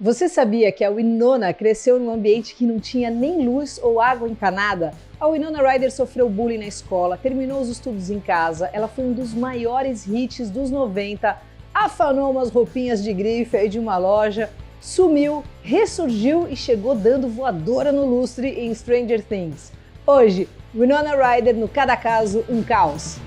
Você sabia que a Winona cresceu num ambiente que não tinha nem luz ou água encanada? A Winona Ryder sofreu bullying na escola, terminou os estudos em casa, ela foi um dos maiores hits dos 90, afanou umas roupinhas de grife aí de uma loja, sumiu, ressurgiu e chegou dando voadora no lustre em Stranger Things. Hoje, Winona Ryder no Cada Caso, um Caos.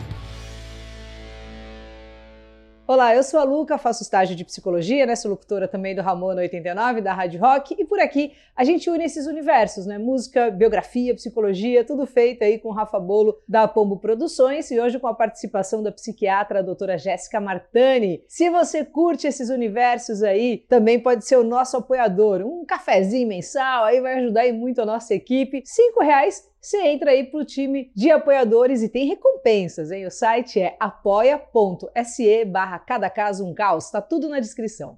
Olá, eu sou a Luca, faço estágio de psicologia, né? Sou locutora também do Ramona 89, da Rádio Rock, e por aqui a gente une esses universos, né? Música, biografia, psicologia, tudo feito aí com o Rafa Bolo da Pombo Produções e hoje com a participação da psiquiatra a doutora Jéssica Martani. Se você curte esses universos aí, também pode ser o nosso apoiador. Um cafezinho mensal aí vai ajudar aí muito a nossa equipe. R$5, você entra aí pro time de apoiadores e tem recompensas, hein? O site é apoia.se/Cada Caso um Caos, tá tudo na descrição.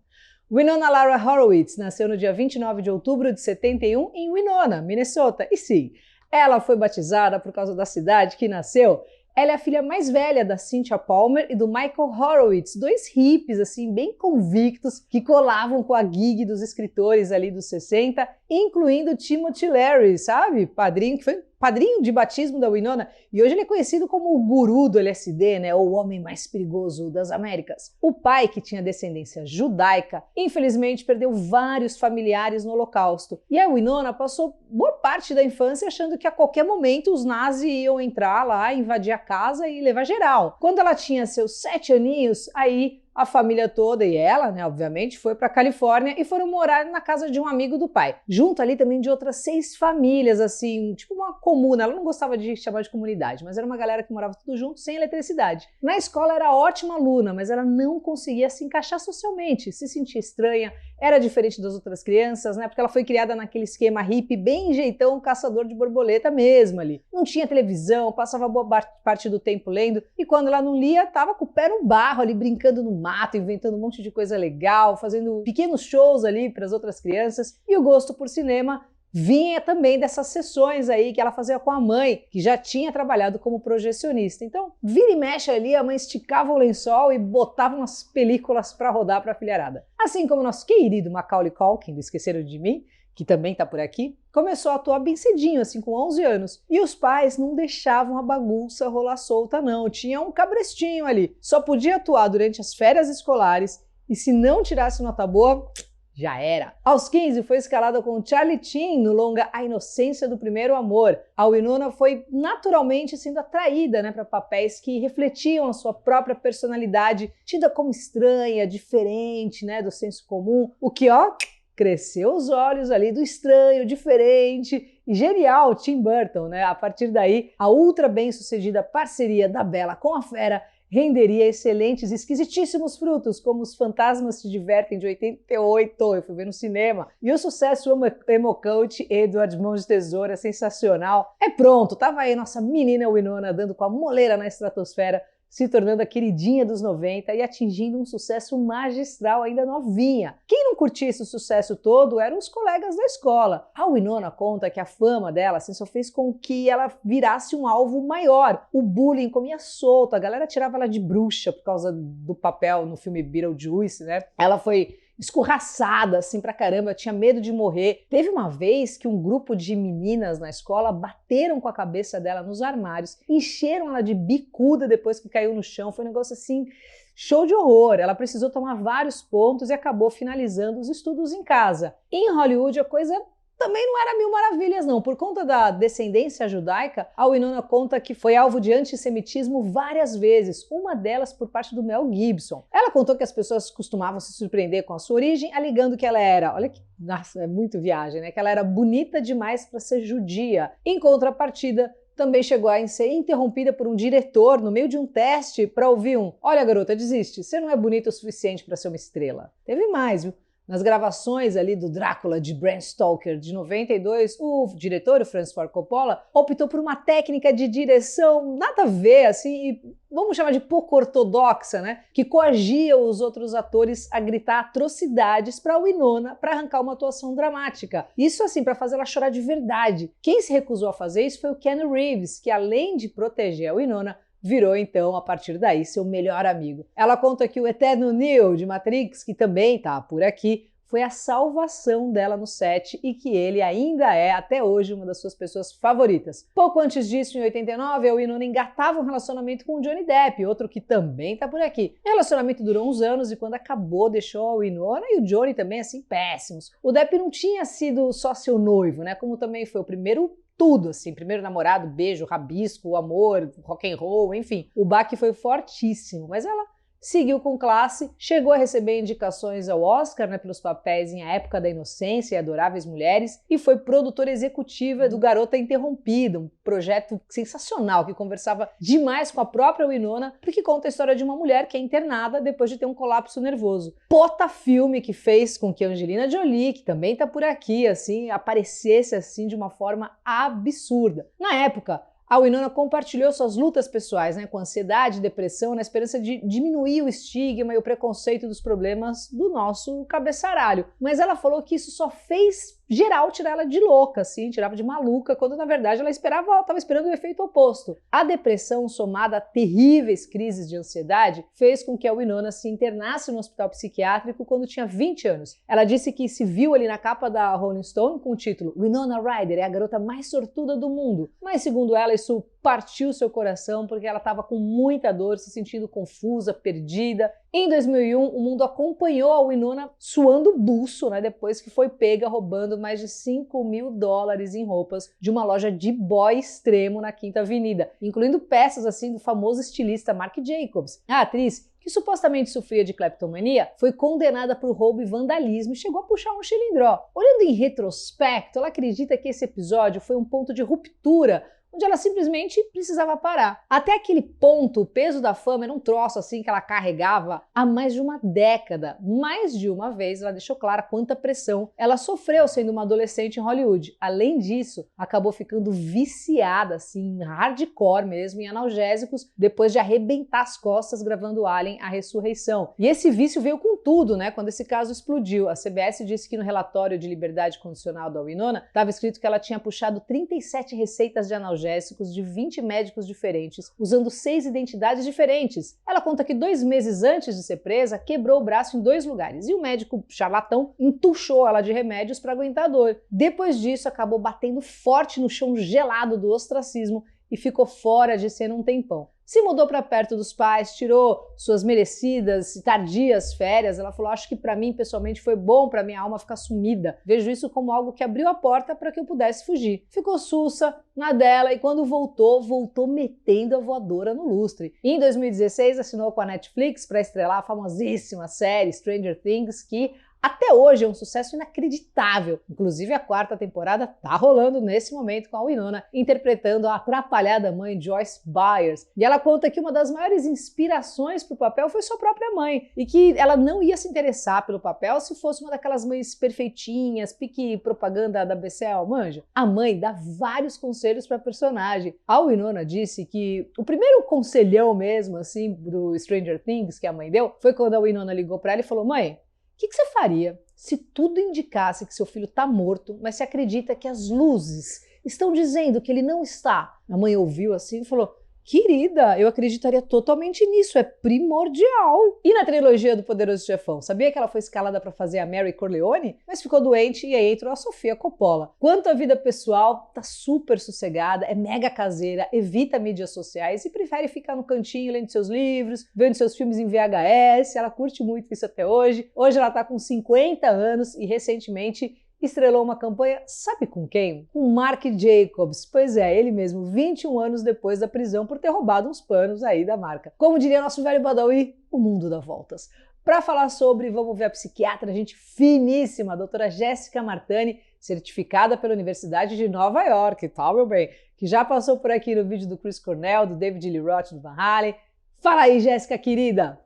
Winona Lara Horowitz nasceu no dia 29 de outubro de 71 em Winona, Minnesota. E sim, ela foi batizada por causa da cidade que nasceu. Ela é a filha mais velha da Cynthia Palmer e do Michael Horowitz, dois hippies assim bem convictos que colavam com a gig dos escritores ali dos 60, incluindo Timothy Leary, sabe? Padrinho, que foi padrinho de batismo da Winona, e hoje ele é conhecido como o guru do LSD, né? Ou o homem mais perigoso das Américas. O pai, que tinha descendência judaica, infelizmente perdeu vários familiares no Holocausto. E a Winona passou boa parte da infância achando que a qualquer momento os nazis iam entrar lá, invadir a casa e levar geral. Quando ela tinha seus 7 aninhos, aí a família toda e ela, né, obviamente, foi para Califórnia e foram morar na casa de um amigo do pai. Junto ali também de outras 6 famílias, assim, tipo uma comuna. Ela não gostava de chamar de comunidade, mas era uma galera que morava tudo junto, sem eletricidade. Na escola era ótima aluna, mas ela não conseguia se encaixar socialmente, se sentia estranha, era diferente das outras crianças, né, porque ela foi criada naquele esquema hippie, bem jeitão, caçador de borboleta mesmo ali. Não tinha televisão, passava boa parte do tempo lendo, e quando ela não lia, tava com o pé no barro ali, brincando no mato, inventando um monte de coisa legal, fazendo pequenos shows ali para as outras crianças. E o gosto por cinema vinha também dessas sessões aí que ela fazia com a mãe, que já tinha trabalhado como projecionista. Então, vira e mexe ali, a mãe esticava o lençol e botava umas películas para rodar para a filharada. Assim como o nosso querido Macaulay Culkin, do Esqueceram de Mim, que também tá por aqui, começou a atuar bem cedinho, assim, com 11 anos. E os pais não deixavam a bagunça rolar solta, não. Tinha um cabrestinho ali. Só podia atuar durante as férias escolares e se não tirasse nota boa, já era. Aos 15 foi escalada com Charlie Sheen no longa A Inocência do Primeiro Amor. A Winona foi naturalmente sendo atraída, né, para papéis que refletiam a sua própria personalidade, tida como estranha, diferente, né, do senso comum, o que, ó, cresceu os olhos ali do estranho, diferente e genial Tim Burton, né? A partir daí, a ultra bem-sucedida parceria da Bela com a Fera renderia excelentes, esquisitíssimos frutos, como Os Fantasmas Te Divertem, de 88, eu fui ver no cinema, e o sucesso emo cult Edward Mãos de Tesoura, sensacional. É pronto, tava aí nossa menina Winona dando com a moleira na estratosfera, se tornando a queridinha dos 90 e atingindo um sucesso magistral ainda novinha. Quem não curtia esse sucesso todo eram os colegas da escola. A Winona conta que a fama dela assim, só fez com que ela virasse um alvo maior. O bullying comia solto, a galera tirava ela de bruxa por causa do papel no filme Beetlejuice, né? Ela foi escorraçada assim pra caramba, tinha medo de morrer. Teve uma vez que um grupo de meninas na escola bateram com a cabeça dela nos armários, encheram ela de bicuda depois que caiu no chão. Foi um negócio assim, show de horror. Ela precisou tomar vários pontos e acabou finalizando os estudos em casa. Em Hollywood a coisa também não era mil maravilhas, não. Por conta da descendência judaica, a Winona conta que foi alvo de antissemitismo várias vezes, uma delas por parte do Mel Gibson. Ela contou que as pessoas costumavam se surpreender com a sua origem, alegando que ela era, olha que, nossa, é muito viagem, né? Que ela era bonita demais para ser judia. Em contrapartida, também chegou a ser interrompida por um diretor no meio de um teste para ouvir olha garota, desiste, você não é bonita o suficiente para ser uma estrela. Teve mais, viu? Nas gravações ali do Drácula de Bram Stoker de 92, o diretor, o Francis Ford Coppola, optou por uma técnica de direção nada a ver, assim, vamos chamar de pouco ortodoxa, né? Que coagia os outros atores a gritar atrocidades para a Winona para arrancar uma atuação dramática. Isso assim, para fazer ela chorar de verdade. Quem se recusou a fazer isso foi o Keanu Reeves, que além de proteger a Winona, virou então, a partir daí, seu melhor amigo. Ela conta que o eterno Neo de Matrix, que também tá por aqui, foi a salvação dela no set e que ele ainda é, até hoje, uma das suas pessoas favoritas. Pouco antes disso, em 89, a Winona engatava um relacionamento com o Johnny Depp, outro que também tá por aqui. O relacionamento durou uns anos e quando acabou, deixou a Winona e o Johnny também, assim, péssimos. O Depp não tinha sido só seu noivo, né? Como também foi o primeiro tudo, assim, primeiro namorado, beijo, rabisco, amor, rock and roll, enfim. O baque foi fortíssimo, mas ela seguiu com classe, chegou a receber indicações ao Oscar, né, pelos papéis em A Época da Inocência e Adoráveis Mulheres, e foi produtora executiva do Garota Interrompida, um projeto sensacional que conversava demais com a própria Winona, porque conta a história de uma mulher que é internada depois de ter um colapso nervoso. Puta filme que fez com que a Angelina Jolie, que também tá por aqui, assim, aparecesse assim de uma forma absurda. Na época, a Winona compartilhou suas lutas pessoais, né, com ansiedade e depressão, na esperança de diminuir o estigma e o preconceito dos problemas do nosso cabeçaralho. Mas ela falou que isso só fez geral tirar ela de louca, assim, tirava de maluca, quando na verdade ela estava esperando o efeito oposto. A depressão, somada a terríveis crises de ansiedade, fez com que a Winona se internasse no hospital psiquiátrico quando tinha 20 anos. Ela disse que se viu ali na capa da Rolling Stone com o título Winona Ryder é a garota mais sortuda do mundo, mas segundo ela isso partiu seu coração porque ela estava com muita dor, se sentindo confusa, perdida. Em 2001, o mundo acompanhou a Winona suando buço, né, depois que foi pega roubando mais de $5.000 em roupas de uma loja de boy extremo na Quinta Avenida, incluindo peças assim do famoso estilista Marc Jacobs. A atriz, que supostamente sofria de cleptomania, foi condenada por roubo e vandalismo e chegou a puxar um chilindró. Olhando em retrospecto, ela acredita que esse episódio foi um ponto de ruptura onde ela simplesmente precisava parar. Até aquele ponto, o peso da fama era um troço assim que ela carregava há mais de uma década. Mais de uma vez ela deixou clara quanta pressão ela sofreu sendo uma adolescente em Hollywood. Além disso, acabou ficando viciada, assim, hardcore mesmo, em analgésicos, depois de arrebentar as costas gravando Alien, a Ressurreição. E esse vício veio com tudo, né, quando esse caso explodiu. A CBS disse que no relatório de liberdade condicional da Winona estava escrito que ela tinha puxado 37 receitas de analgésicos de 20 médicos diferentes, usando 6 identidades diferentes. Ela conta que 2 meses antes de ser presa, quebrou o braço em 2 lugares e o médico charlatão entuchou ela de remédios para aguentar a dor. Depois disso, acabou batendo forte no chão gelado do ostracismo e ficou fora de cena um tempão. Se mudou para perto dos pais, tirou suas merecidas e tardias férias. Ela falou, acho que para mim, pessoalmente, foi bom para minha alma ficar sumida. Vejo isso como algo que abriu a porta para que eu pudesse fugir. Ficou sussa, na dela, e quando voltou metendo a voadora no lustre. E em 2016, assinou com a Netflix para estrelar a famosíssima série Stranger Things, que até hoje é um sucesso inacreditável. Inclusive a 4ª temporada tá rolando nesse momento com a Winona interpretando a atrapalhada mãe Joyce Byers. E ela conta que uma das maiores inspirações para o papel foi sua própria mãe e que ela não ia se interessar pelo papel se fosse uma daquelas mães perfeitinhas, pique propaganda da BCL, manja. A mãe dá vários conselhos para a personagem. A Winona disse que o primeiro conselhão mesmo assim do Stranger Things que a mãe deu foi quando a Winona ligou para ela e falou: "Mãe, o que você faria se tudo indicasse que seu filho está morto, mas você acredita que as luzes estão dizendo que ele não está?" A mãe ouviu assim e falou: "Querida, eu acreditaria totalmente nisso, é primordial." E na trilogia do Poderoso Chefão, sabia que ela foi escalada para fazer a Mary Corleone? Mas ficou doente e aí entrou a Sofia Coppola. Quanto à vida pessoal, tá super sossegada, é mega caseira, evita mídias sociais e prefere ficar no cantinho lendo seus livros, vendo seus filmes em VHS, ela curte muito isso até hoje. Hoje ela tá com 50 anos e recentemente estrelou uma campanha, sabe com quem? Com Marc Jacobs. Pois é, ele mesmo, 21 anos depois da prisão por ter roubado uns panos aí da marca. Como diria nosso velho Badawi, o mundo dá voltas. Para falar sobre, vamos ver a psiquiatra, gente finíssima, a doutora Jéssica Martani, certificada pela Universidade de Nova York, tá, meu bem? Que já passou por aqui no vídeo do Chris Cornell, do David Lee Roth, do Van Halen. Fala aí, Jéssica, querida!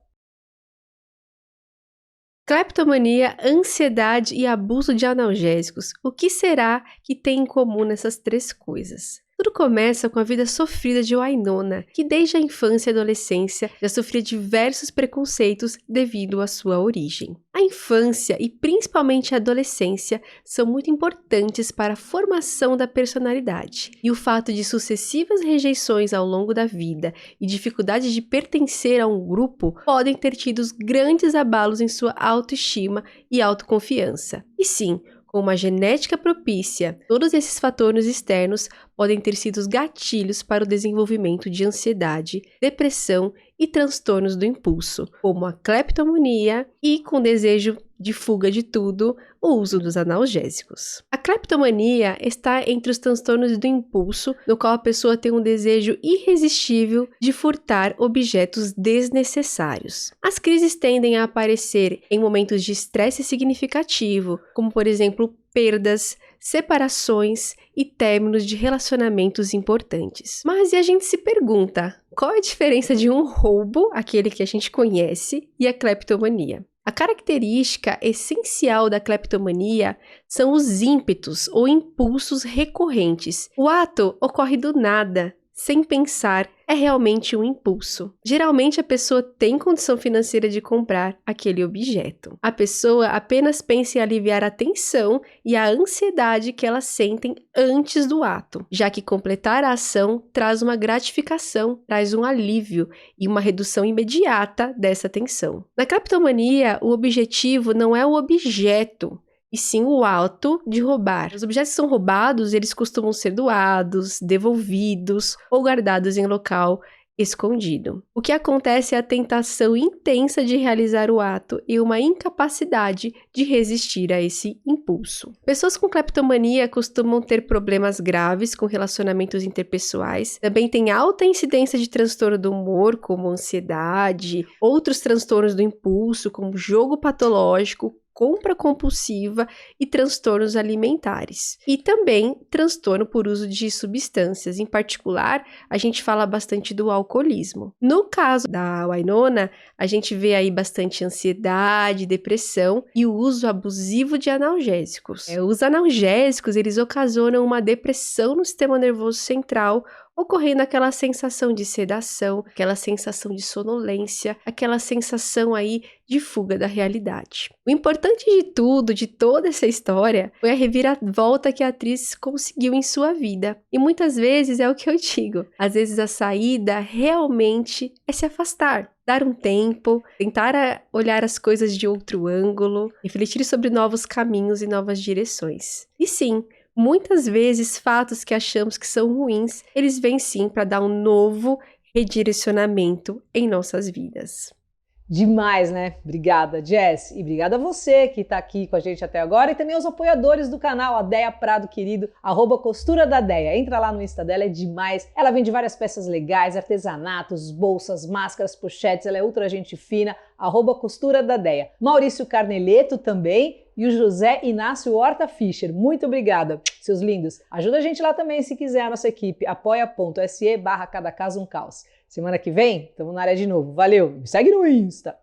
Cleptomania, ansiedade e abuso de analgésicos. O que será que tem em comum nessas 3 coisas? Tudo começa com a vida sofrida de Wynonna, que desde a infância e adolescência já sofria diversos preconceitos devido à sua origem. A infância e principalmente a adolescência são muito importantes para a formação da personalidade, e o fato de sucessivas rejeições ao longo da vida e dificuldade de pertencer a um grupo podem ter tido grandes abalos em sua autoestima e autoconfiança. E sim, com uma genética propícia, todos esses fatores externos podem ter sido os gatilhos para o desenvolvimento de ansiedade, depressão e transtornos do impulso, como a cleptomania e, com desejo de fuga de tudo, o uso dos analgésicos. A cleptomania está entre os transtornos do impulso, no qual a pessoa tem um desejo irresistível de furtar objetos desnecessários. As crises tendem a aparecer em momentos de estresse significativo, como por exemplo perdas, separações e términos de relacionamentos importantes. Mas e a gente se pergunta, qual é a diferença de um roubo, aquele que a gente conhece, e a cleptomania? A característica essencial da cleptomania são os ímpetos ou impulsos recorrentes. O ato ocorre do nada, sem pensar, é realmente um impulso. Geralmente a pessoa tem condição financeira de comprar aquele objeto. A pessoa apenas pensa em aliviar a tensão e a ansiedade que elas sentem antes do ato, já que completar a ação traz uma gratificação, traz um alívio e uma redução imediata dessa tensão. Na cleptomania, o objetivo não é o objeto, e sim o ato de roubar. Os objetos que são roubados, eles costumam ser doados, devolvidos ou guardados em local escondido. O que acontece é a tentação intensa de realizar o ato e uma incapacidade de resistir a esse impulso. Pessoas com cleptomania costumam ter problemas graves com relacionamentos interpessoais, também tem alta incidência de transtorno do humor, como ansiedade, outros transtornos do impulso, como jogo patológico, compra compulsiva e transtornos alimentares. E também transtorno por uso de substâncias. Em particular, a gente fala bastante do alcoolismo. No caso da Wynonna, a gente vê aí bastante ansiedade, depressão e o uso abusivo de analgésicos. Os analgésicos, eles ocasionam uma depressão no sistema nervoso central, ocorrendo aquela sensação de sedação, aquela sensação de sonolência, aquela sensação aí de fuga da realidade. O importante de tudo, de toda essa história, foi a reviravolta que a atriz conseguiu em sua vida. E muitas vezes é o que eu digo, às vezes a saída realmente é se afastar, dar um tempo, tentar olhar as coisas de outro ângulo, refletir sobre novos caminhos e novas direções. E sim, muitas vezes, fatos que achamos que são ruins, eles vêm sim para dar um novo redirecionamento em nossas vidas. Demais, né? Obrigada, Jess. E obrigada a você que está aqui com a gente até agora e também aos apoiadores do canal, a Deia Prado Querido, @costura da Deia. Entra lá no Insta dela, é demais. Ela vende várias peças legais, artesanatos, bolsas, máscaras, pochetes, ela é ultra gente fina, @costura da Deia. Maurício Carneleto também e o José Inácio Horta Fischer. Muito obrigada, seus lindos. Ajuda a gente lá também se quiser, a nossa equipe, apoia.se/Cada Caso um Caos. Semana que vem, estamos na área de novo. Valeu! Me segue no Insta!